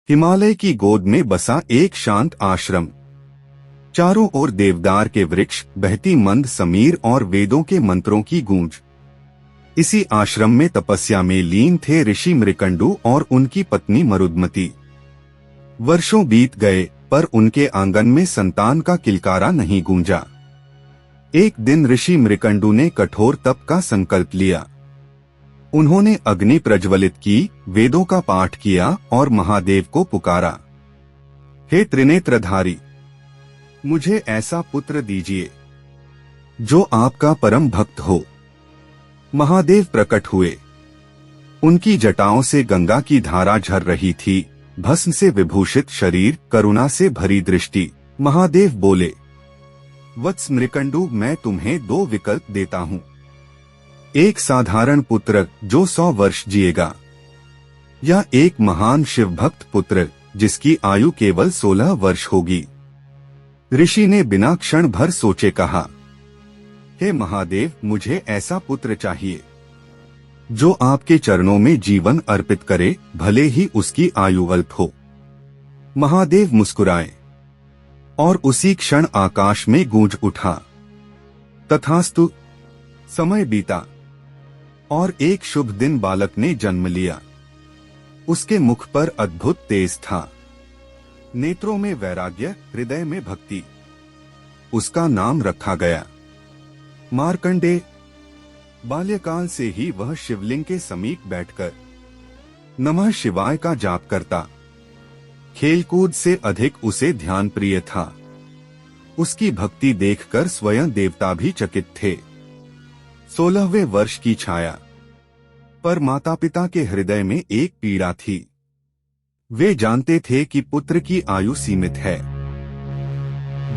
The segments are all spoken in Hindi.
हिमालय की गोद में बसा एक शांत आश्रम। चारों ओर देवदार के वृक्ष, बहती मंद समीर और वेदों के मंत्रों की गूंज। इसी आश्रम में तपस्या में लीन थे ऋषि मृकंडू और उनकी पत्नी मरुदमती। वर्षों बीत गए पर उनके आंगन में संतान का किलकारा नहीं गूंजा। एक दिन ऋषि मृकंडू ने कठोर तप का संकल्प लिया। उन्होंने अग्नि प्रज्वलित की, वेदों का पाठ किया और महादेव को पुकारा, हे त्रिनेत्रधारी, मुझे ऐसा पुत्र दीजिए जो आपका परम भक्त हो। महादेव प्रकट हुए। उनकी जटाओं से गंगा की धारा झर रही थी, भस्म से विभूषित शरीर, करुणा से भरी दृष्टि। महादेव बोले, वत्स मृकंडू, मैं तुम्हें 2 विकल्प देता हूँ। एक साधारण पुत्र जो 100 वर्ष जिएगा, या एक महान शिवभक्त पुत्र जिसकी आयु केवल 16 वर्ष होगी। ऋषि ने बिना क्षण भर सोचे कहा, हे महादेव, मुझे ऐसा पुत्र चाहिए जो आपके चरणों में जीवन अर्पित करे, भले ही उसकी आयु अल्प हो। महादेव मुस्कुराए और उसी क्षण आकाश में गूंज उठा, तथास्तु। समय बीता और एक शुभ दिन बालक ने जन्म लिया। उसके मुख पर अद्भुत तेज था, नेत्रों में वैराग्य, हृदय में भक्ति। उसका नाम रखा गया मार्कंडेय। बाल्यकाल से ही वह शिवलिंग के समीप बैठकर नमः शिवाय का जाप करता। खेलकूद से अधिक उसे ध्यान प्रिय था। उसकी भक्ति देखकर स्वयं देवता भी चकित थे। 16वें वर्ष की छाया, पर माता पिता के हृदय में एक पीड़ा थी। वे जानते थे कि पुत्र की आयु सीमित है।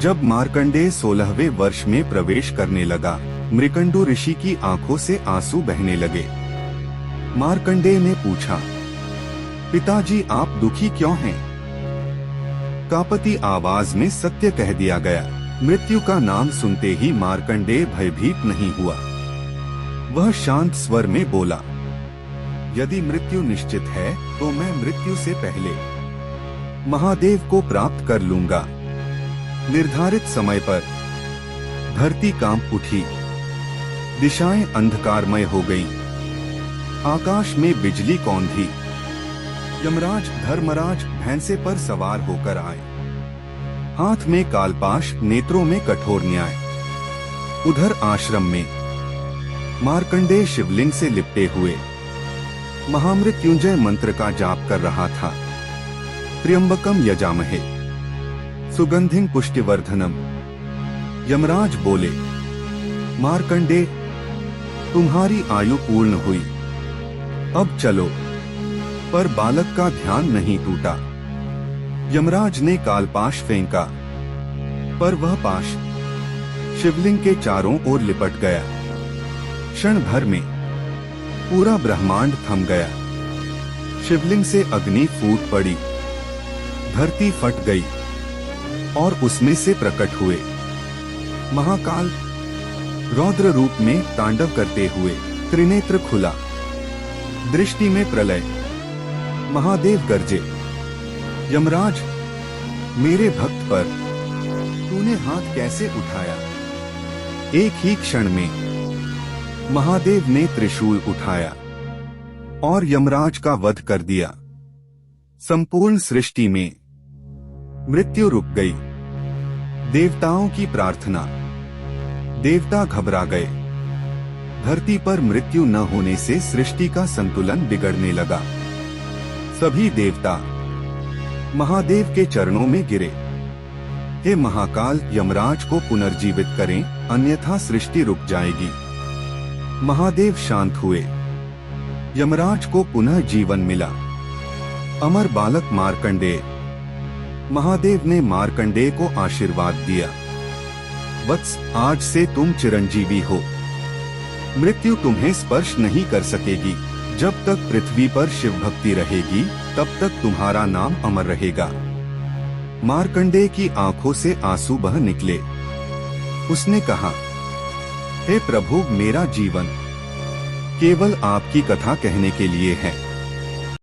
जब मार्कंडेय 16वें वर्ष में प्रवेश करने लगा, मृकंडू ऋषि की आंखों से आंसू बहने लगे। मार्कंडेय ने पूछा, पिताजी, आप दुखी क्यों हैं? कांपती आवाज में सत्य कह दिया गया। मृत्यु का नाम सुनते ही मार्कंडेय भयभीत नहीं हुआ। वह शांत स्वर में बोला, यदि मृत्यु निश्चित है तो मैं मृत्यु से पहले महादेव को प्राप्त कर लूंगा। निर्धारित समय पर धरती कांप उठी, दिशाएं अंधकारमय हो गईं। आकाश में बिजली कौंधी। यमराज धर्मराज भैंसे पर सवार होकर आए, हाथ में कालपाश, नेत्रों में कठोर न्याय। उधर आश्रम में मार्कंडेय शिवलिंग से लिपटे हुए महामृत्युंजय मंत्र का जाप कर रहा था। त्र्यंबकम यजामहे सुगंधिं पुष्टिवर्धनम। यमराज बोले, मार्कंडेय, तुम्हारी आयु पूर्ण हुई, अब चलो। पर बालक का ध्यान नहीं टूटा। यमराज ने कालपाश फेंका, पर वह पाश शिवलिंग के चारों ओर लिपट गया। क्षण भर में पूरा ब्रह्मांड थम गया। शिवलिंग से अग्नि फूट पड़ी, धरती फट गई और उसमें से प्रकट हुए महाकाल। रौद्र रूप में तांडव करते हुए त्रिनेत्र खुला, दृष्टि में प्रलय। महादेव गरजे, यमराज, मेरे भक्त पर तूने हाथ कैसे उठाया? एक ही क्षण में महादेव ने त्रिशूल उठाया और यमराज का वध कर दिया। संपूर्ण सृष्टि में मृत्यु रुक गई। देवताओं की प्रार्थना। देवता घबरा गए। धरती पर मृत्यु न होने से सृष्टि का संतुलन बिगड़ने लगा। सभी देवता महादेव के चरणों में गिरे। हे महाकाल, यमराज को पुनर्जीवित करें, अन्यथा सृष्टि रुक जाएगी। महादेव शांत हुए। यमराज को पुनः जीवन मिला। अमर बालक मार्कंडेय। महादेव ने मार्कंडेय को आशीर्वाद दिया, वत्स, आज से तुम चिरंजीवी हो। मृत्यु तुम्हें स्पर्श नहीं कर सकेगी। जब तक पृथ्वी पर शिव भक्ति रहेगी, तब तक तुम्हारा नाम अमर रहेगा। मार्कंडेय की आंखों से आंसू बह निकले। उसने कहा, हे प्रभु, मेरा जीवन केवल आपकी कथा कहने के लिए है।